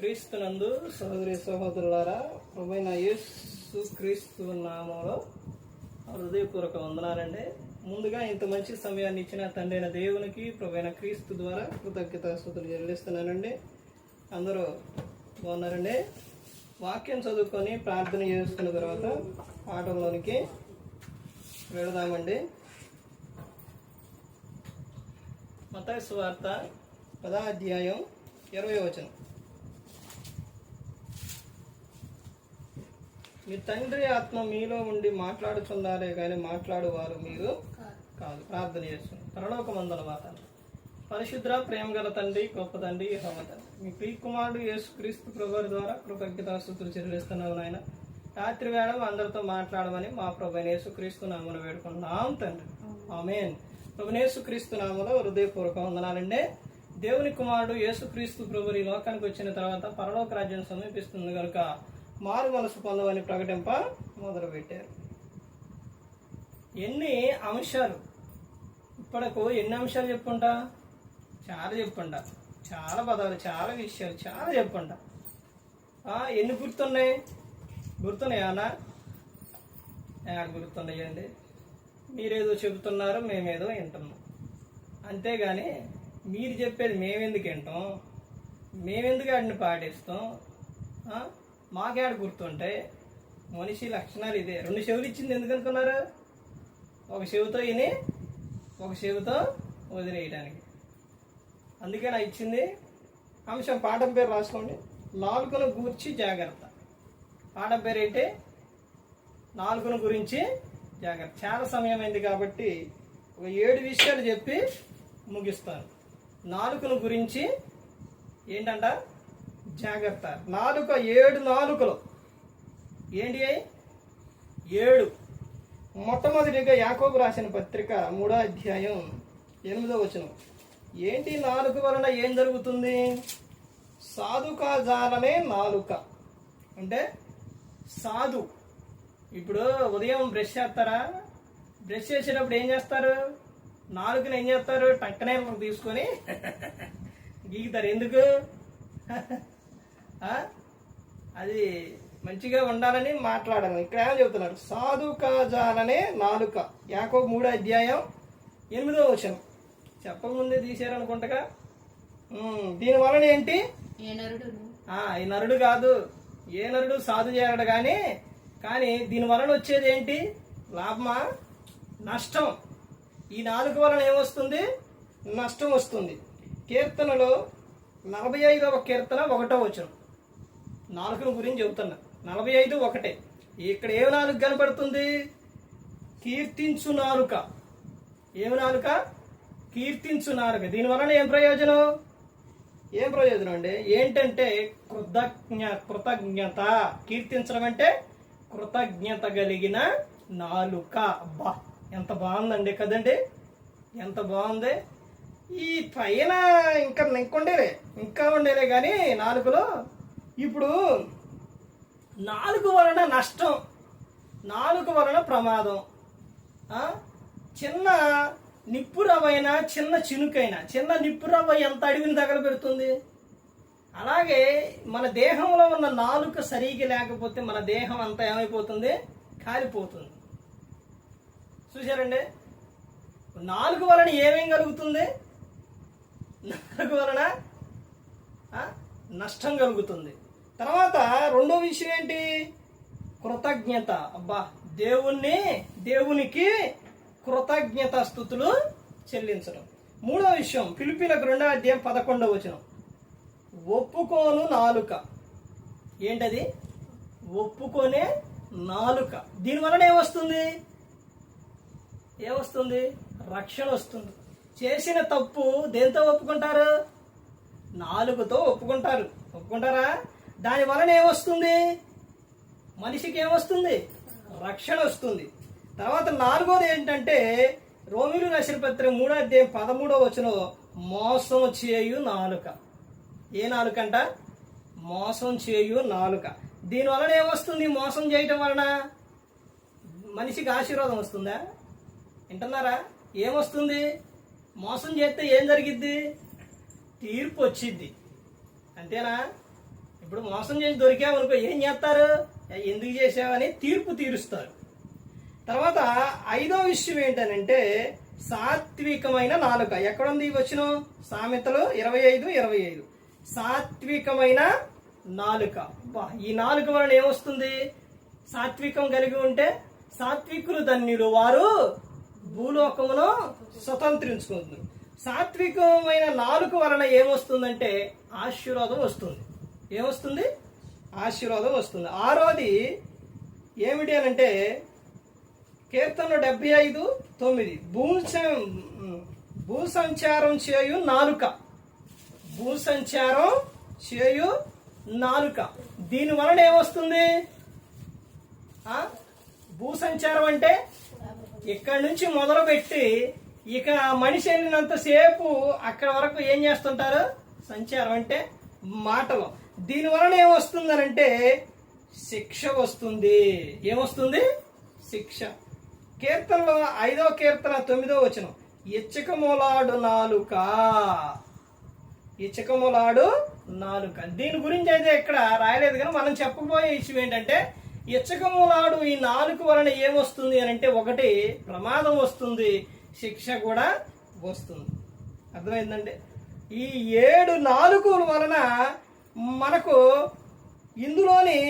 క్రీస్తునందు సహోదరి సహోదరులారా, ప్రభువైన యేసు క్రీస్తు నామములో హృదయపూర్వక వందనాలండి. ముందుగా ఇంత మంచి సమయాన్ని ఇచ్చిన తండ్రి అయిన దేవునికి ప్రభువైన క్రీస్తు ద్వారా కృతజ్ఞతాస్తుతులు చెల్లిస్తున్నానండి. అందరూ బాగున్నారండి. వాక్యం చదువుకొని ప్రార్థన చేసుకున్న తర్వాత పాఠంలోనికి వెళదామండి. మత్తయి సువార్త 10వ అధ్యాయం 20వ వచనం. మీ తండ్రి ఆత్మ మీలో ఉండి మాట్లాడుచున్నారే కానీ మాట్లాడువారు మీరు కాదు. ప్రార్థన చేస్తుంది. పరలోకమందున మా తండ్రి, పరిశుద్ర ప్రేమ గల తండ్రి, గొప్ప తండ్రి, యెహోవా తండ్రి, మీ ప్రియ కుమారుడు యేసుక్రీస్తు ప్రభువు ద్వారా కృతజ్ఞతాస్తుతులు చెల్లిస్తున్నావు నాయన. రాత్రి వేళ అందరితో మాట్లాడమని మా ప్రభువైన యేసుక్రీస్తు నామమున వేడుకుంటున్నాం తండ్రి. ఆమేన్. ప్రభువైన యేసుక్రీస్తు నామములో హృదయపూర్వక వందనాలండి. దేవుని కుమారుడు యేసుక్రీస్తు ప్రభువు ఈ లోకానికి వచ్చిన తర్వాత పరలోక రాజ్యం సమీపిస్తుంది కనుక మారు మనసు పొందమని ప్రకటింప మొదలుపెట్టారు. ఎన్ని అంశాలు ఇప్పటికు ఎన్ని అంశాలు చెప్పుకుంటా? చాలా చెప్పుకుంటా, చాలా పదాలు, చాలా విషయాలు, చాలా చెప్పుకుంటా. ఎన్ని గుర్తున్నాయి? గుర్తున్నాయా? గుర్తున్నాయండి. మీరేదో చెబుతున్నారు, మేమేదో వింటున్నాం. అంతేగాని మీరు చెప్పేది మేమెందుకు వింటాం? మేమెందుకు వాటిని పాటిస్తాం? మాకేడ గుర్తుంటే మనిషి లక్షణాలు ఇదే. 2 చెవులు ఇచ్చింది ఎందుకు అనుకున్నారు? ఒక చెవితో విని ఒక చెవితో వదిలేయడానికి. అందుకే నా ఇచ్చింది అంశం. పాఠం పేరు రాసుకోండి. నాలుకను గూర్చి జాగ్రత్త. పాఠం పేరు ఏంటి? నాలుకను గురించి జాగ్రత్త. చాలా సమయం అయింది కాబట్టి ఒక 7 విషయాలు చెప్పి ముగిస్తాను. నాలుకను గురించి ఏంటంట? జాగ్రత్త. నాలుక 7 నాలుకలు ఏంటి? 7. మొట్టమొదటిగా యాకోబు రాసిన పత్రిక 3వ అధ్యాయం 8వ వచనం. ఏంటి నాలుక వలన ఏం జరుగుతుంది? సాధుకాజాలనే నాలుక అంటే సాధు. ఇప్పుడు ఉదయం బ్రష్ చేస్తారా? బ్రష్ చేసేటప్పుడు ఏం చేస్తారు? నాలుకని ఏం చేస్తారు? టక్కనే తీసుకొని గీగుతారు. ఎందుకు? అది మంచిగా ఉండాలని, మాట్లాడాలని. ఇక్కడ ఏమని చెబుతున్నారు? సాధుకాజాలనే నాలుక. యాకోబు 3వ అధ్యాయం 8వ వచనం. చెప్పకముందే తీసారనుకుంటగా. దీని వలన ఏంటి? ఈ నరుడు కాదు, ఏ నరుడు సాధు చేయడు. కానీ దీని వలన వచ్చేది ఏంటి? లాభమా? నష్టం. ఈ నాలుక వలన ఏమొస్తుంది? నష్టం వస్తుంది. కీర్తనలో 45వ కీర్తన 1వ వచనం. నాలుకను గురించి చెబుతున్నా. 45:1. ఇక్కడ ఏమి నాలుక కనపడుతుంది? కీర్తించు నాలుక. ఏమి నాలుక? కీర్తించు నాలుక. దీని వలన ఏం ప్రయోజనం? ఏం ప్రయోజనం అండి? ఏంటంటే కృతజ్ఞత. కీర్తించడం అంటే కృతజ్ఞత కలిగిన నాలుక. అబ్బా, ఎంత బాగుందండి కదండి, ఎంత బాగుంది. ఈ పైన ఇంకా ఉండేలే కానీ నాలుకలో. ఇప్పుడు నాలుక వలన నష్టం, నాలుక వలన ప్రమాదం. చిన్న నిప్పురవ్వైనా, చిన్న చినుకైనా, చిన్న నిప్పురవ్వ ఎంత అడవిని తగలబెడుతుంది. అలాగే మన దేహంలో ఉన్న నాలుక సరిగా లేకపోతే మన దేహం అంతా ఏమైపోతుంది? కాలిపోతుంది. చూసారండి? నాలుక వలన ఏమేం కలుగుతుంది? నాలుక వలన నష్టం కలుగుతుంది. తర్వాత రెండో విషయం ఏంటి? కృతజ్ఞత. అబ్బా, దేవునికి కృతజ్ఞత స్తుతులు చెల్లించడం. మూడో విషయం ఫిలిప్పీలకు 2వ అధ్యాయం 11వ వచనం. ఒప్పుకోను నాలుక. ఏంటది? ఒప్పుకొనే నాలుక. దీని వలన ఏమొస్తుంది? రక్షణ వస్తుంది. చేసిన తప్పు దేంతో ఒప్పుకుంటారు? నాలుకతో ఒప్పుకుంటారు. ఒప్పుకుంటారా? దాని వలన ఏమొస్తుంది? మనిషికి ఏమొస్తుంది? రక్షణ వస్తుంది. తర్వాత 4వది ఏంటంటే రోమీయులకు రాసిన పత్రిక 3వ అధ్యాయం 13వ వచనం. మోసం చేయు నాలుక. ఏ నాలుక అంట? మోసం చేయు నాలుక. దీని వలన ఏమొస్తుంది? మోసం చేయటం వలన మనిషికి ఆశీర్వాదం వస్తుందా? వింటున్నారా? ఏమొస్తుంది? మోసం చేస్తే ఏం జరిగిద్ది? తీర్పు వచ్చిద్ది. అంతేనా? ఇప్పుడు మోసం చేసి దొరికామనుకో ఏం చేస్తారు? ఎందుకు చేసావని తీర్పు తీరుస్తారు. తర్వాత 5వ విషయం ఏంటనంటే సాత్వికమైన నాలుక. ఎక్కడుంది ఈ వచనం? సామెతలు 25:25. సాత్వికమైన నాలుక. ఈ నాలుక వలన ఏమొస్తుంది? సాత్వికం కలిగి ఉంటే సాత్వికులు ధన్యులు, వారు భూలోకమును స్వతంత్రించుకుంటారు. సాత్వికమైన నాలుక వలన ఏమొస్తుందంటే ఆశీర్వాదం వస్తుంది. ఏమొస్తుంది? ఆశీర్వాదం వస్తుంది. 6వది ఏమిటి అనంటే కీర్తన 75:9. భూసంచారం చేయు నాలుక. భూసంచారం చేయు నాలుక. దీని వలన ఏమొస్తుంది? భూసంచారం అంటే ఇక్కడ నుంచి మొదలుపెట్టి ఇక మనిషి వెళ్ళినంతసేపు అక్కడ వరకు ఏం చేస్తుంటారు? సంచారం అంటే మాటలు. దీని వలన ఏమొస్తుందనంటే శిక్ష వస్తుంది. ఏమొస్తుంది? శిక్ష. కీర్తనలో 5వ కీర్తన 9వ వచనం. ఇచ్చకములాడు నాలుక. ఇచ్చకములాడు నాలుక. దీని గురించి అయితే ఇక్కడ రాయలేదు, కానీ మనం చెప్పబోయే విషయం ఏంటంటే ఇచ్చకములాడు ఈ నాలుక వలన ఏమొస్తుంది అని అంటే, ఒకటి ప్రమాదం వస్తుంది, శిక్ష కూడా వస్తుంది. అర్థమైందండి? ఈ 7 నాలుకల వలన మనకు ఇందులోని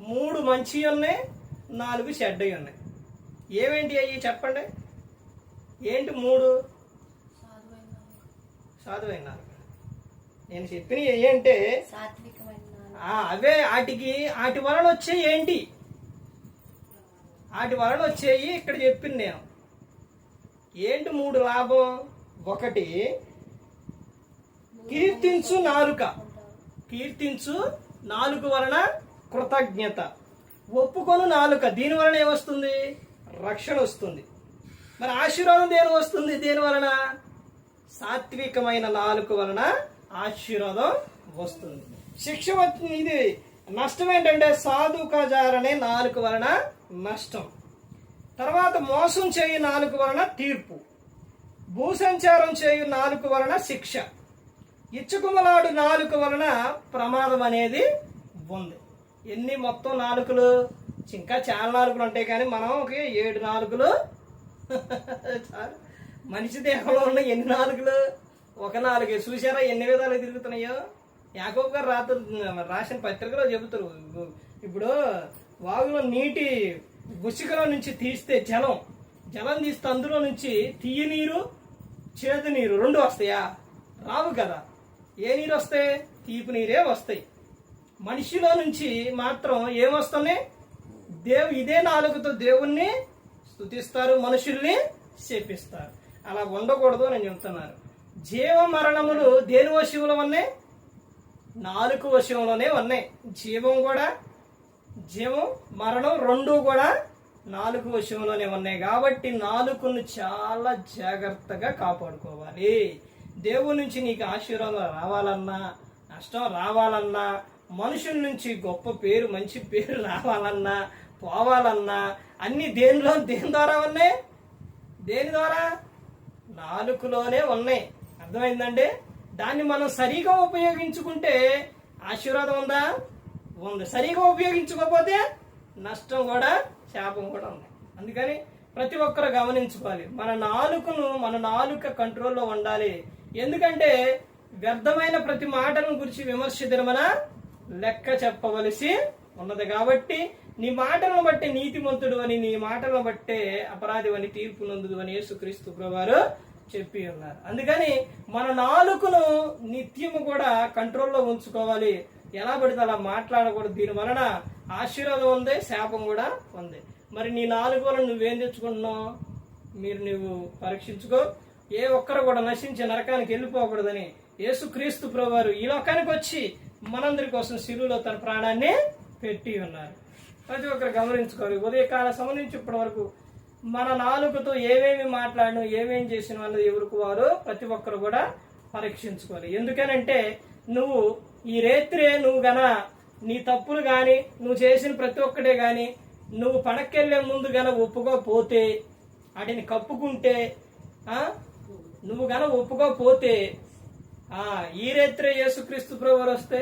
3 మంచి ఉన్నాయి, 4 చెడ్డవి ఉన్నాయి. ఏమేంటి అయ్యి చెప్పండి? ఏంటి 3? సాధువైన నాలుక. నేను చెప్పినవి ఏంటంటే అవే. వాటి వలన వచ్చే ఏంటి? వాటి వలన వచ్చేయి ఇక్కడ చెప్పింది నేను. ఏంటి 3 లాభం? ఒకటి కీర్తించు నాలుక. కీర్తించు నాలుక వలన కృతజ్ఞత. ఒప్పుకొను నాలుక. దీని వలన ఏమొస్తుంది? రక్షణ వస్తుంది. మరి ఆశీర్వాదం దేని వస్తుంది? దేని వలన? సాత్వికమైన నాలుక వలన ఆశీర్వాదం వస్తుంది. శిక్ష వచ్చింది. ఇది నష్టం ఏంటంటే సాధుకాచారనే నాలుక వలన నష్టం. తర్వాత మోసం చేయు నాలుక వలన తీర్పు. భూసంచారం చేయు నాలుక వలన శిక్ష. ఇచ్చుకుమలాడు నాలుక వలన ప్రమాదం అనేది ఉంది. ఎన్ని మొత్తం నాలుకలు? ఇంకా చాలా నాలుకలు ఉంటాయి, కానీ మనకి 7 నాలుకలు. మనిషి దేహంలో ఉన్న ఎన్ని నాలుకలు? ఒక నాలుగే. చూసారా ఎన్ని విధాలు తిరుగుతున్నాయో? యాకోబు గారు రాసిన పత్రికలో చెబుతారు. ఇప్పుడు వాగులో నీటి గుసికలో నుంచి తీస్తే జలం తీస్తే అందులో నుంచి తీయ నీరు, చేదు నీరు 2 వస్తాయా? రావు కదా. ఏ నీరు వస్తాయి? తీపి నీరే వస్తాయి. మనిషిలో నుంచి మాత్రం ఏమొస్తున్నాయి? ఇదే నాలుకతో దేవుణ్ణి స్తుతిస్తారు, మనుషుల్ని శపిస్తారు. అలా ఉండకూడదు నేను చెప్తున్నాను. జీవ మరణములు దేని వశంలో ఉన్నాయి? నాలుక వశంలోనే ఉన్నాయి. జీవం మరణం 2 కూడా నాలుక వశంలోనే ఉన్నాయి. కాబట్టి నాలుకను చాలా జాగ్రత్తగా కాపాడుకోవాలి. దేవుడి నుంచి నీకు ఆశీర్వాదం రావాలన్నా, నష్టం రావాలన్నా, మనుషుల నుంచి గొప్ప పేరు, మంచి పేరు రావాలన్నా, పోవాలన్నా అన్ని దేని ద్వారా ఉన్నాయి? దేని ద్వారా? నాలుకలోనే ఉన్నాయి. అర్థమైందండి? దాన్ని మనం సరిగా ఉపయోగించుకుంటే ఆశీర్వాదం ఉందా? ఉంది. సరిగా ఉపయోగించుకోకపోతే నష్టం కూడా, శాపం కూడా ఉంది. అందుకని ప్రతి ఒక్కరు గమనించుకోవాలి. మన నాలుక కంట్రోల్లో ఉండాలి. ఎందుకంటే వ్యర్థమైన ప్రతి మాటలను గురించి విమర్శ దినమన లెక్క చెప్పవలసి ఉన్నది. కాబట్టి నీ మాటలను బట్టి నీతిమంతుడు అని, నీ మాటలను బట్టే అపరాధి అని తీర్పు నందుదు అని యేసుక్రీస్తు ప్రభువారు చెప్పి ఉన్నారు. అందుకని మన నాలుకను నిత్యము కూడా కంట్రోల్లో ఉంచుకోవాలి. ఎలా పడితే అలా మాట్లాడకూడదు. దీని వలన ఆశీర్వాదం ఉంది, శాపం కూడా ఉంది. మరి నీ నాలుగు వలన నువ్వేం తెచ్చుకుంటున్నావు? నువ్వు పరీక్షించుకో. ఏ ఒక్కరు కూడా నశించి నరకానికి వెళ్ళిపోకూడదని యేసుక్రీస్తు ప్రభువారు ఈ లోకానికి వచ్చి మనందరి కోసం శిలువలో తన ప్రాణాన్ని పెట్టి ఉన్నారు. ప్రతి ఒక్కరు గమనించుకోవాలి. ఉదయకాల సమయం నుంచి ఇప్పటి వరకు మన నాలుకతో ఏమేమి మాట్లాడను, ఏమేమి చేసిన అన్నది ఎవరికి వారు ప్రతి ఒక్కరు కూడా పరీక్షించుకోవాలి. ఎందుకనంటే నువ్వు ఈ రేత్రే నువ్వు నీ తప్పులు కానీ, నువ్వు చేసిన ప్రతి ఒక్కటే కానీ నువ్వు పడకెళ్లే ముందు ఒప్పుకోపోతే, వాటిని కప్పుకుంటే, నువ్వు ఒప్పుకోపోతే ఈ రేత్రే యేసుక్రీస్తు ప్రభువారు వస్తే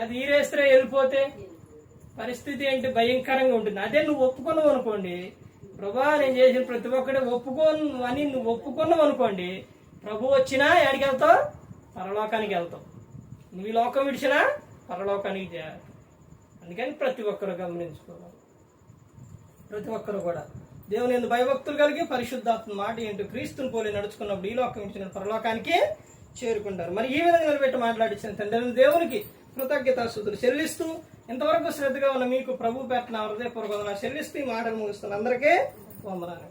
అది ఈరేస్తే వెళ్ళిపోతే పరిస్థితి ఏంటి? భయంకరంగా ఉంటుంది. అదే నువ్వు ఒప్పుకున్నావు అనుకోండి, ప్రభా నేను చేసిన ప్రతి ఒక్కటి ఒప్పుకోను అని నువ్వు ఒప్పుకున్నావు అనుకోండి, ప్రభు వచ్చినా ఎక్కడికి వెళ్తావు? పరలోకానికి వెళ్తావు. నువ్వు ఈ లోకం విడిచినా పరలోకానికి చేయాలి. అందుకని ప్రతి ఒక్కరు గమనించుకోవాలి. ప్రతి ఒక్కరు కూడా దేవుని యందు భయభక్తులు కలిగి పరిశుద్ధాత్మ మాట ఏంటో క్రీస్తుని పోలి నడుచుకున్నప్పుడు ఈ లోకం విడిచిన పరలోకానికి చేరుకుంటారు. మరి ఈ విధంగా నిలబెట్టి మాట్లాడించిన తండ్రి దేవునికి కృతజ్ఞతాస్తుతులు చెల్లిస్తూ ఇంతవరకు శ్రద్ధగా ఉన్న మీకు ప్రభు పెట్టిన హృదయపూర్వక వందనాలు చెల్లిస్తూ ఈ మాటలు ముగిస్తున్నారు. అందరికీ వందనాలు.